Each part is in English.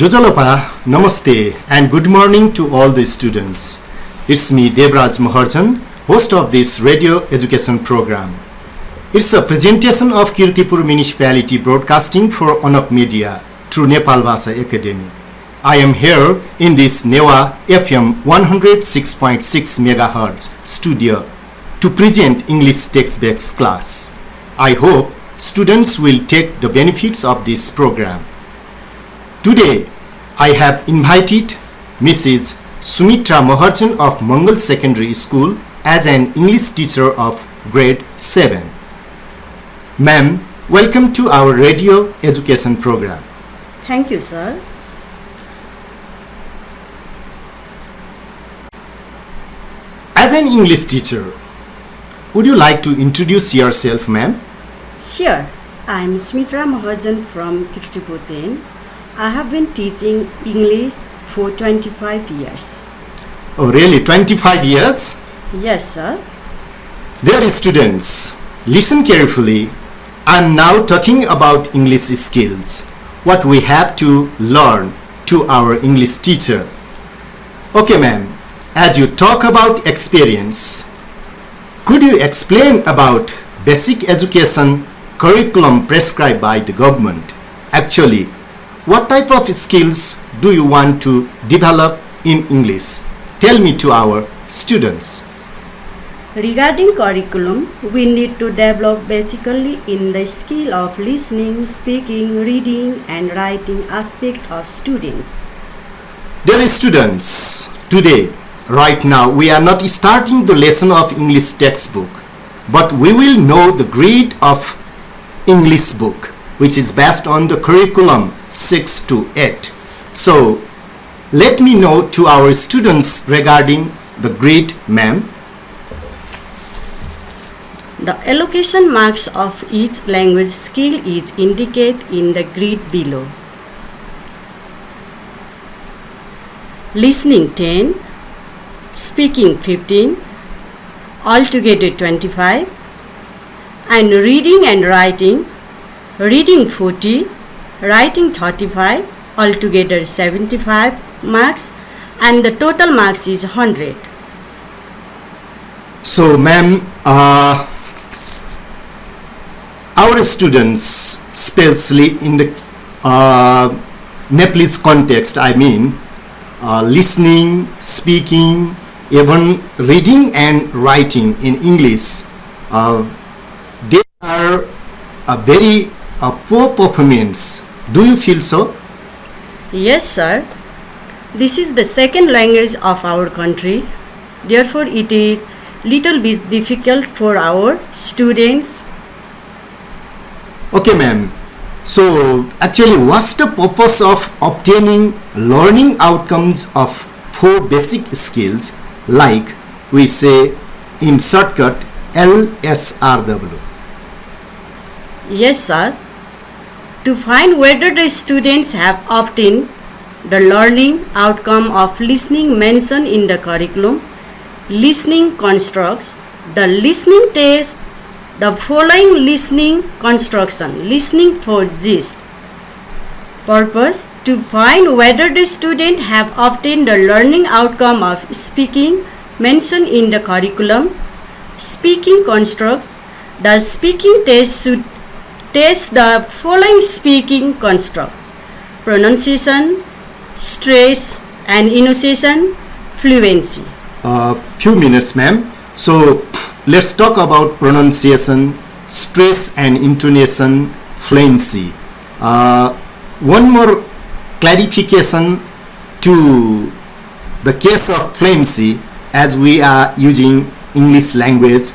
Jojalapa, Namaste and good morning to all the students. It's me Devraj Maharjan, host of this radio education program. It's a presentation of Kirtipur Municipality Broadcasting for Anak Media through Nepal Bhasha Academy. I am here in this Newa FM 106.6 MHz studio to present English text-based class. I hope students will take the benefits of this program. Today, I have invited Mrs. Sumitra Maharjan of Mangal Secondary School as an English teacher of grade 7. Ma'am, welcome to our radio education program. Thank you, sir. As an English teacher, would you like to introduce yourself, ma'am? Sure. I am Sumitra Maharjan from Kirtipur 10. I have been teaching English for 25 years. Oh, really? 25 years? Yes, sir. Dear students, listen carefully. I am now talking about English skills, what we have to learn to our English teacher. Okay, ma'am, as you talk about experience, could you explain about basic education curriculum prescribed by the government? Actually, what type of skills do you want to develop in English? Tell me to our students. Regarding curriculum, we need to develop basically in the skill of listening, speaking, reading and writing aspect of students. Dear students, today, right now, we are not starting the lesson of English textbook, but we will know the grade of English book, which is based on the curriculum 6 to 8. So, let me know to our students regarding the grade, ma'am. The allocation marks of each language skill is indicated in the grid below. Listening 10, speaking 15, altogether 25, and reading and writing, reading 40, writing 35, altogether 75 marks, and the total marks is 100. So, ma'am, our students, especially in the Nepalese context, I mean, listening, speaking, even reading and writing in English, they are a very poor performance. Do you feel so? Yes, sir. This is the second language of our country. Therefore, it is little bit difficult for our students. Okay, ma'am. So, actually, what's the purpose of obtaining learning outcomes of 4 basic skills, like we say in shortcut LSRW? Yes, sir. To find whether the students have obtained the learning outcome of listening mentioned in the curriculum, listening constructs, the listening test, the following listening construction, listening for gist. Purpose: to find whether the student have obtained the learning outcome of speaking mentioned in the curriculum. Speaking constructs, the speaking test should test the following speaking construct: pronunciation, stress and enunciation, fluency. Few minutes, ma'am. So, let's talk about pronunciation, stress and intonation, fluency. One more clarification to the case of fluency, as we are using English language,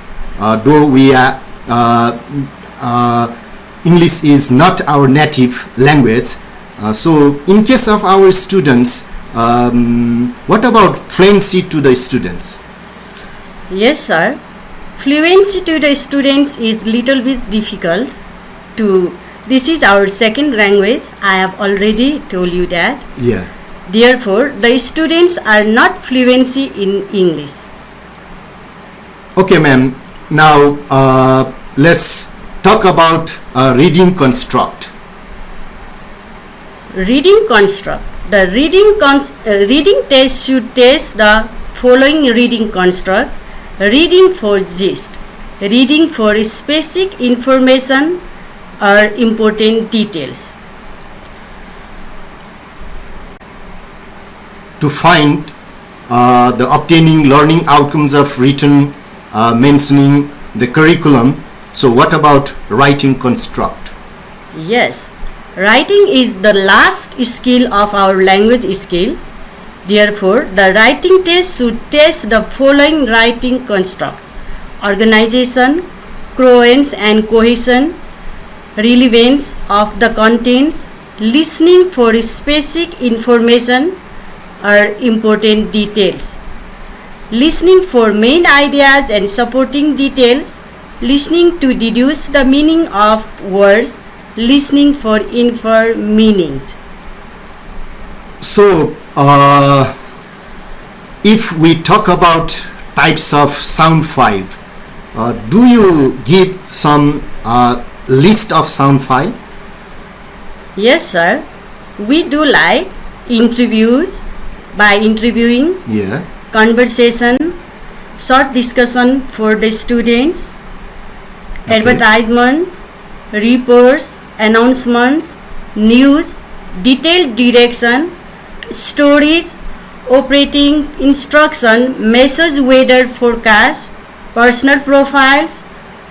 though we are English is not our native language. So, in case of our students, what about fluency to the students? Yes, sir. Fluency to the students is little bit difficult to. This is our second language. I have already told you that. Yeah. Therefore, the students are not fluency in English. Okay, ma'am. Now, let's talk about reading construct. Reading construct. The reading test should test the following reading construct: reading for gist, reading for specific information or important details. To find the obtaining learning outcomes of written mentioning the curriculum, so what about writing construct? Yes, writing is the last skill of our language skill. Therefore, the writing test should test the following writing construct: organization, coherence and cohesion, relevance of the contents, listening for specific information or important details, listening for main ideas and supporting details, listening to deduce the meaning of words, listening for infer meanings. So, if we talk about types of sound file, do you give some list of sound file? Yes, sir. We do like interviews, by interviewing, Yeah. conversation, short discussion for the students, Okay. advertisement, reports, announcements, news, detailed direction, stories, operating instruction, message weather forecast, personal profiles,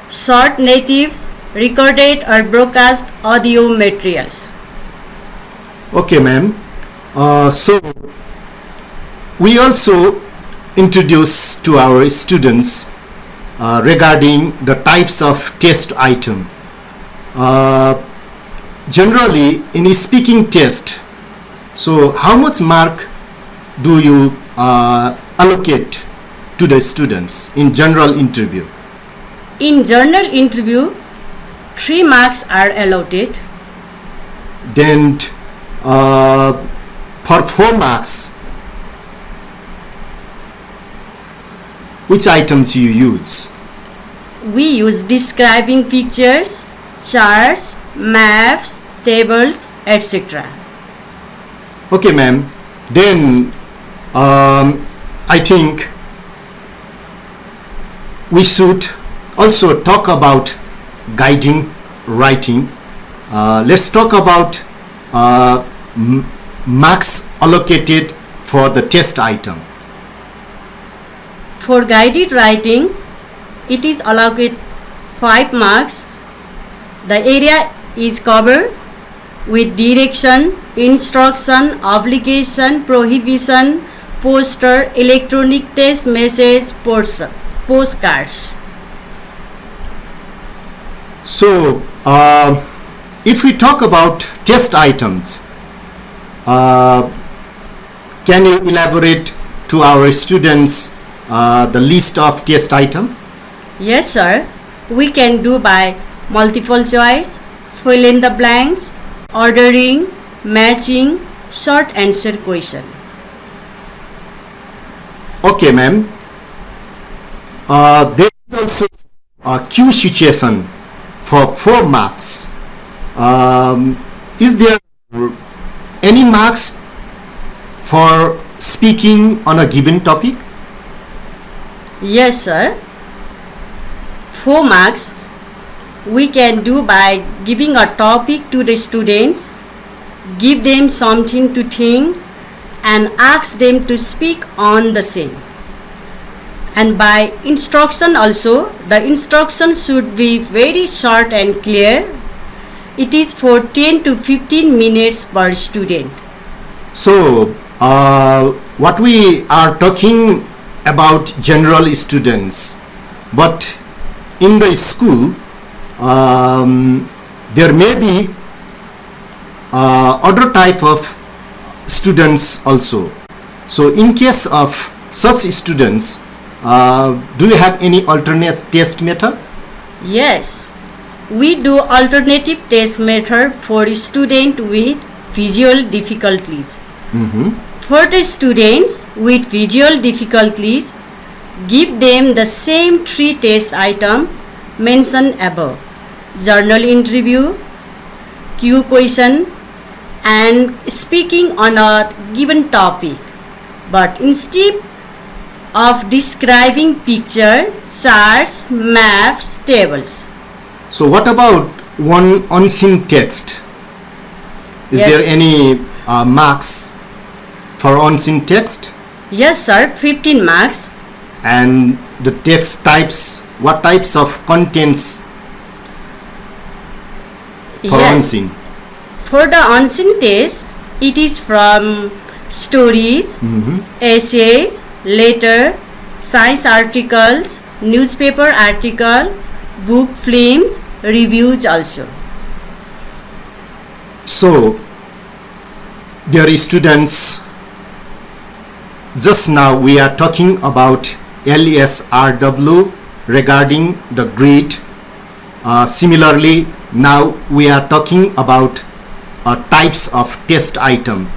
short natives, recorded or broadcast audio materials. Okay, ma'am. So we also introduce to our students regarding the types of test item. Generally, in a speaking test, so how much mark do you allocate to the students in general interview? In journal interview, 3 marks are allotted. Then for 4 marks, which items you use? We use describing pictures, charts, maps, tables, etc. Okay, ma'am. Then I think we should also talk about guiding writing. Let's talk about marks allocated for the test item. For guided writing, it is allocated 5 marks. The area is covered with direction, instruction, obligation, prohibition, poster, electronic test message, postcards. So, if we talk about test items, can you elaborate to our students the list of test item? Yes, sir. We can do by multiple choice, fill in the blanks, ordering, matching, short answer question. Okay, ma'am. There is also a Q situation for 4 marks. Is there any marks for speaking on a given topic? Yes, sir. 4 marks we can do by giving a topic to the students, give them something to think, and ask them to speak on the same. And by instruction also, the instruction should be very short and clear. It is for 10 to 15 minutes per student. So, what we are talking about general students, but in the school, there may be other type of students also. So, in case of such students, do you have any alternate test method? Yes, we do alternative test method for student with visual difficulties. For the students with visual difficulties, give them the same 3 test item mentioned above: journal interview, Q question, and speaking on a given topic, but instead of describing picture, charts, maps, tables. So what about one unseen text? Is Yes. there any marks for unseen text? Yes, sir, 15 marks. And the text types, what types of contents for Yes. unseen? For the unseen test, it is from stories, essays, letter, science articles, newspaper article, book, films, reviews also. So, dear students, just now we are talking about LSRW regarding the grid. Similarly, now we are talking about types of test item.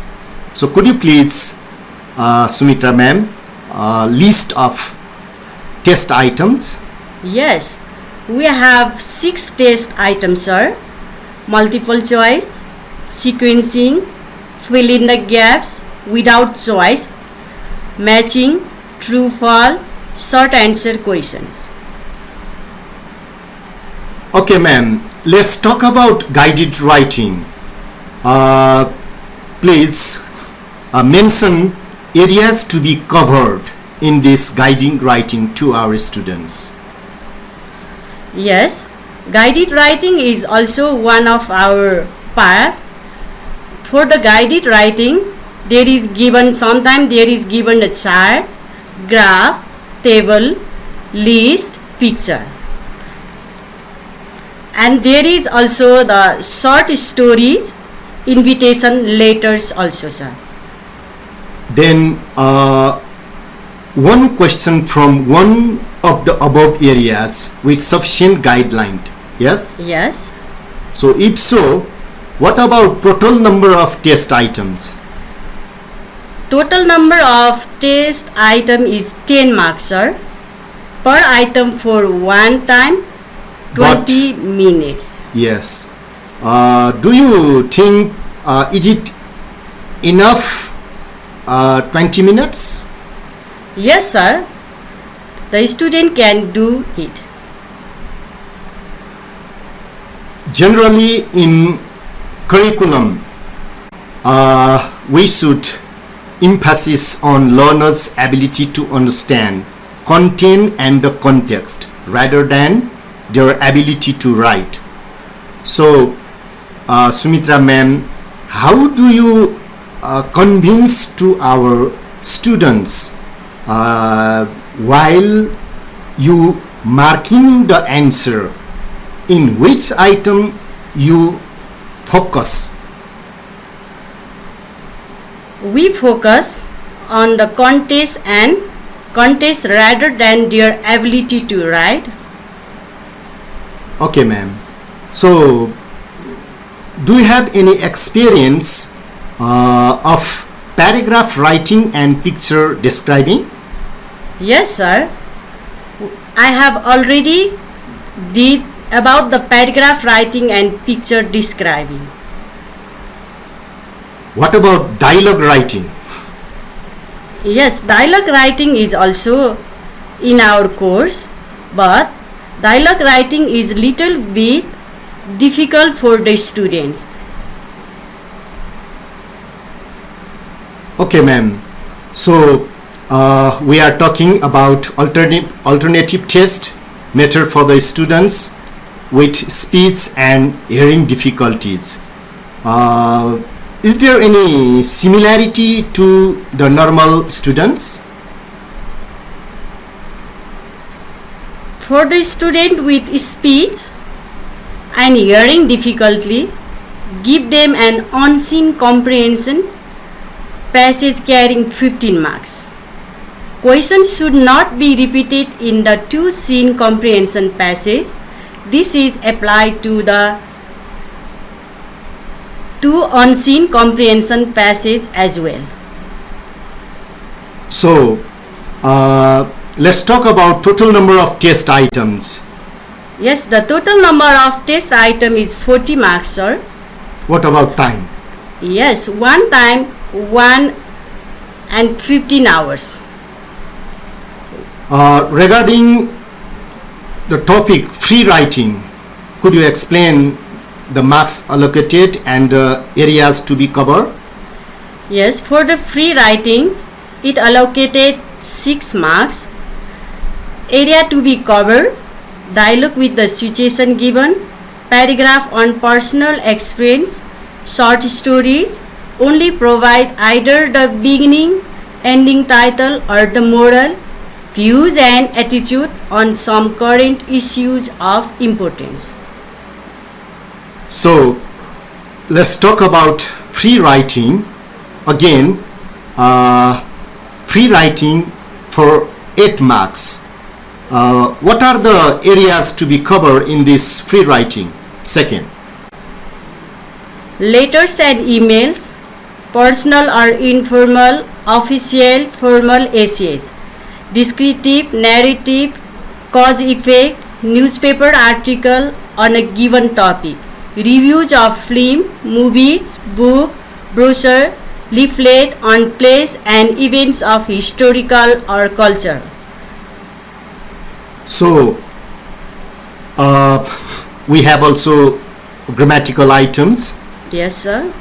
So, could you please, Sumitra ma'am, list of test items? Yes, we have 6 test items, sir. Multiple choice, sequencing, fill in the gaps without choice, matching, true false, short answer questions. Okay, ma'am. Let's talk about guided writing. Please mention areas to be covered in this guiding writing to our students. Yes, guided writing is also one of our part. For the guided writing, there is given sometimes there is given a chart, graph, table, list, picture. And there is also the short stories, invitation letters also, sir. Then one question from one of the above areas with sufficient guideline. Yes? Yes. So if so, what about total number of test items? Total number of test item is 10 marks, sir. Per item for one time, 20 minutes. Yes. Do you think is it enough 20 minutes? Yes, sir. The student can do it. Generally in curriculum, we should emphasis on learners' ability to understand content and the context rather than their ability to write. So, Sumitra ma'am, how do you convince to our students while you marking the answer, in which item you focus? We focus on the contest and contest rather than their ability to write. Okay, ma'am. So, do you have any experience of paragraph writing and picture describing? Yes, sir. I have already did about the paragraph writing and picture describing. What about dialogue writing? Yes, dialogue writing is also in our course, but dialogue writing is little bit difficult for the students. Okay, ma'am. So, we are talking about alternative test method for the students with speech and hearing difficulties. Is there any similarity to the normal students? For the student with speech and hearing difficulty, give them an unseen comprehension passage carrying 15 marks. Questions should not be repeated in the two seen comprehension passage. This is applied to the two unseen comprehension passage as well. So, let's talk about total number of test items. Yes, the total number of test item is 40 marks, sir. What about time? Yes, one time 1 and 15 hours. Regarding the topic free writing, could you explain the marks allocated and areas to be covered? Yes, for the free writing, it allocated 6 marks. Area to be covered, dialogue with the situation given, paragraph on personal experience, short stories, only provide either the beginning, ending title or the moral, views and attitude on some current issues of importance. So let's talk about free writing. Again, free writing for 8 marks. What are the areas to be covered in this free writing? Second, Letters and emails, personal or informal, official, formal essays, descriptive, narrative, cause effect, newspaper article on a given topic, reviews of film, movies, book, brochure, leaflet on place and events of historical or culture. so we have also grammatical items, Yes, sir.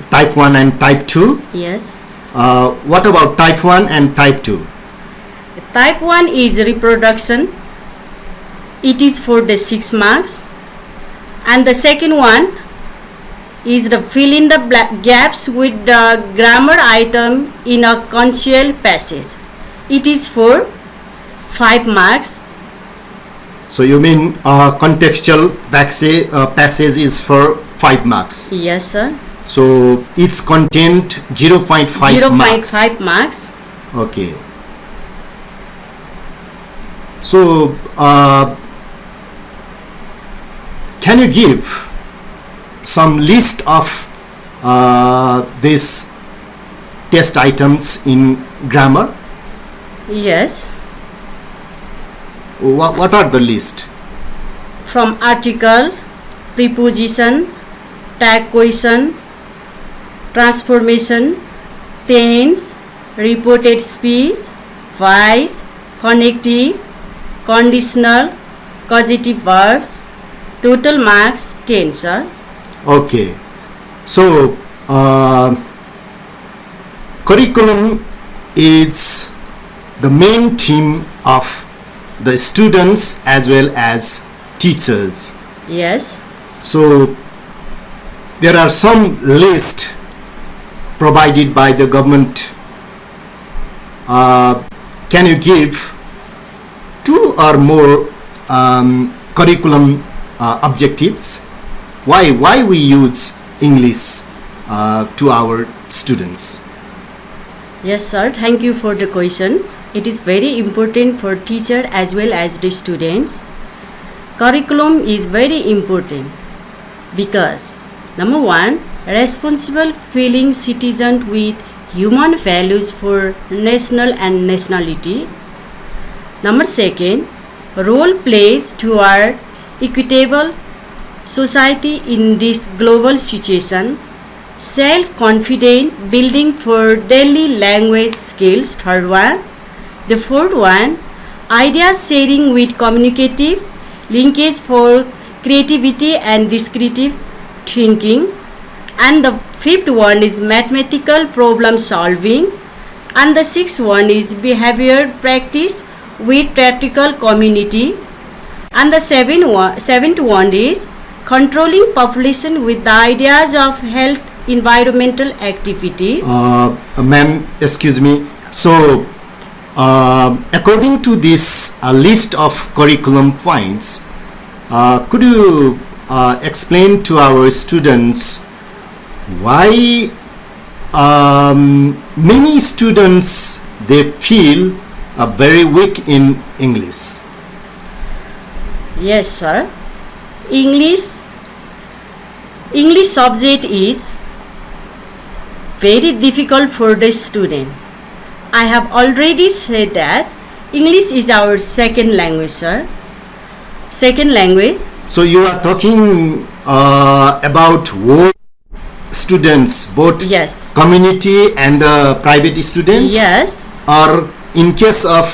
type 1 and type 2. Yes. What about type 1 and type 2? Type 1 is reproduction. It is for the 6 marks. And the second one is the fill in the gaps with the grammar item in a conjugal passage. It is for 5 marks. So you mean contextual passage is for 5 marks. Yes, sir. So its content 0.5 marks. 0.5 marks. Okay. So can you give some list of these test items in grammar? Yes. What are the list? From article, preposition, tag question, transformation, tense, reported speech, voice, connective, conditional, causative verbs. Total marks 10, sir. Okay. So curriculum is the main theme of the students as well as teachers. Yes. So there are some list provided by the government. Can you give 2 or more curriculum objectives? Why we use English to our students? Yes, sir. Thank you for the question. It is very important for teacher as well as the students. Curriculum is very important because number 1, responsible feeling citizen with human values for national and nationality. Number 2, role plays toward equitable society in this global situation. Self-confident building for daily language skills. Third one. The fourth one, ideas sharing with communicative linkage for creativity and descriptive thinking. And the fifth one is mathematical problem solving. And the sixth one is behavior practice with practical community. And the seventh one is controlling population with the ideas of health environmental activities. Ma'am, excuse me. So according to this list of curriculum points, could you explain to our students why many students they feel very weak in English? Yes, sir. English subject is very difficult for the student. I have already said that English is our second language, sir. Second language. So you are talking about word students, both Yes. community and private students? Yes. Or in case of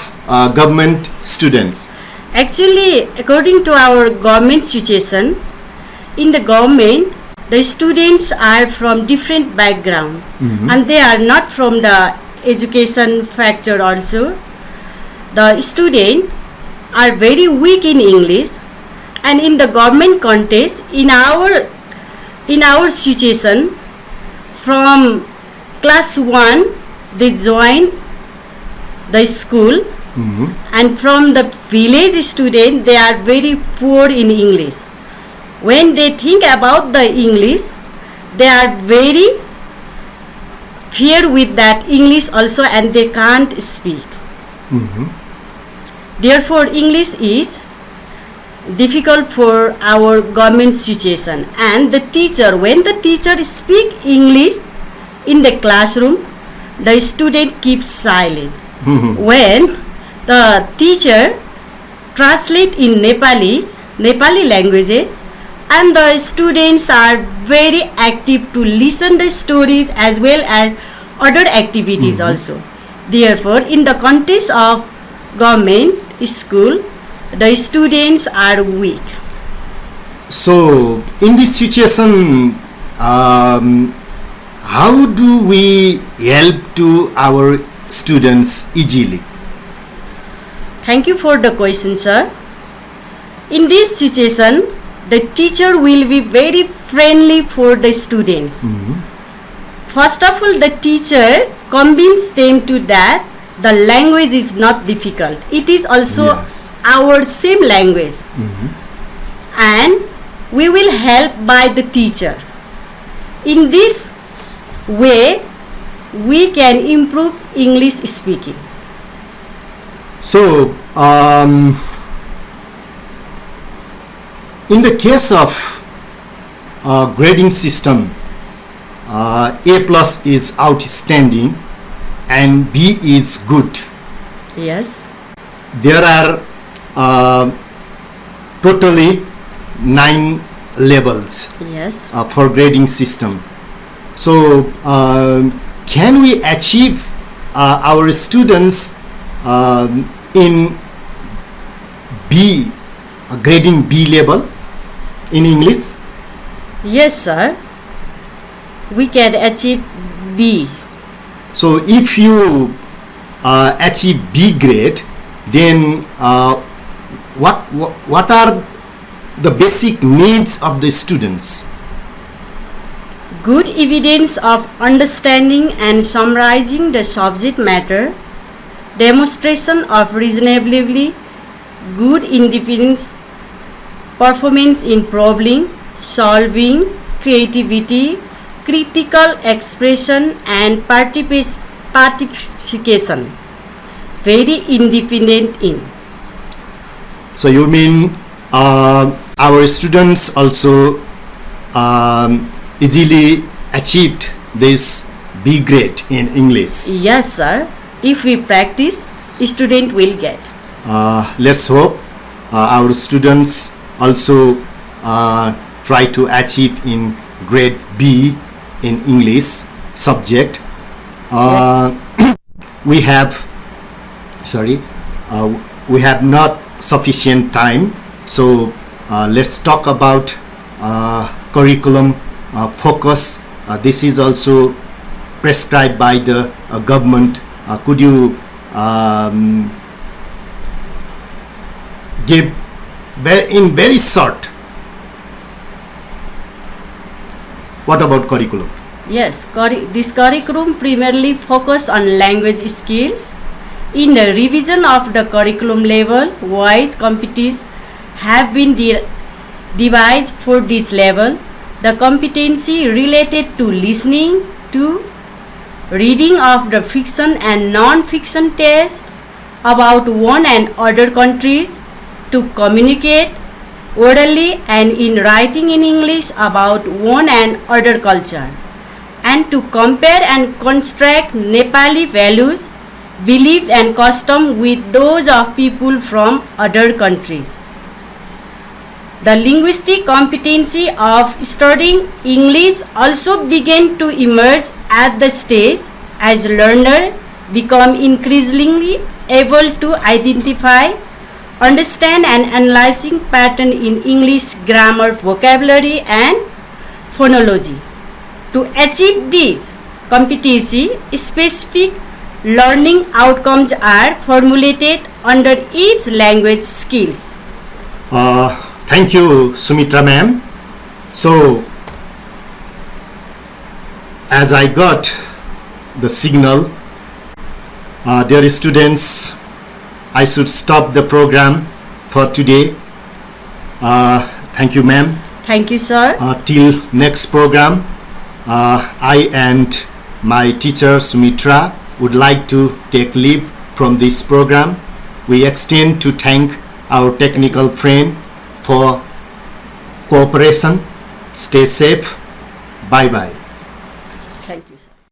government students? Actually, according to our government situation, in the government, the students are from different background and they are not from the education factor also. The students are very weak in English, and in the government context, in our situation, from class 1 they join the school, and from the village student they are very poor in English. When they think about the English, they are very fear with that English also, and they can't speak. Therefore, English is difficult for our government situation. And the teacher, when the teacher speak English in the classroom, the student keeps silent. When the teacher translate in Nepali languages, and the students are very active to listen the stories as well as other activities also. Therefore, in the context of government school, the students are weak. So, in this situation, how do we help to our students easily? Thank you for the question, sir. In this situation, the teacher will be very friendly for the students. First of all, the teacher convince them to that the language is not difficult. It is also Yes. our same language. And we will help by the teacher. In this way, we can improve English speaking. So, in the case of grading system, A plus is outstanding and B is good. Yes. There are totally 9 levels Yes. for grading system. So, can we achieve our students in B, grading B level in English? Yes, sir. We can achieve B. So, if you achieve B grade, then what are the basic needs of the students? Good evidence of understanding and summarizing the subject matter, demonstration of reasonably good independence, performance in problem solving, creativity, critical expression and participation. Very independent in. So you mean our students also easily achieved this B grade in English? Yes, sir. If we practice, student will get. Let's hope our students also try to achieve in grade B in English subject. We have not sufficient time, so let's talk about curriculum focus. This is also prescribed by the government. Could you give in very short, what about curriculum? Yes, this curriculum primarily focus on language skills. In the revision of the curriculum level, wise competencies have been devised for this level. The competency related to listening, to reading of the fiction and non-fiction text about one and other countries, to communicate orally and in writing in English about one and other culture, and to compare and construct Nepali values, belief and custom with those of people from other countries. The linguistic competency of studying English also began to emerge at the stage as learners become increasingly able to identify, understand and analyzing pattern in English grammar, vocabulary and phonology. To achieve this competency, specific learning outcomes are formulated under each language skills. Thank you, Sumitra ma'am. So, as I got the signal, dear students, I should stop the program for today. Thank you, ma'am. Thank you, sir. Till next program, I and my teacher Sumitra would like to take leave from this program. We extend to thank our technical friend for cooperation. Stay safe. Bye bye.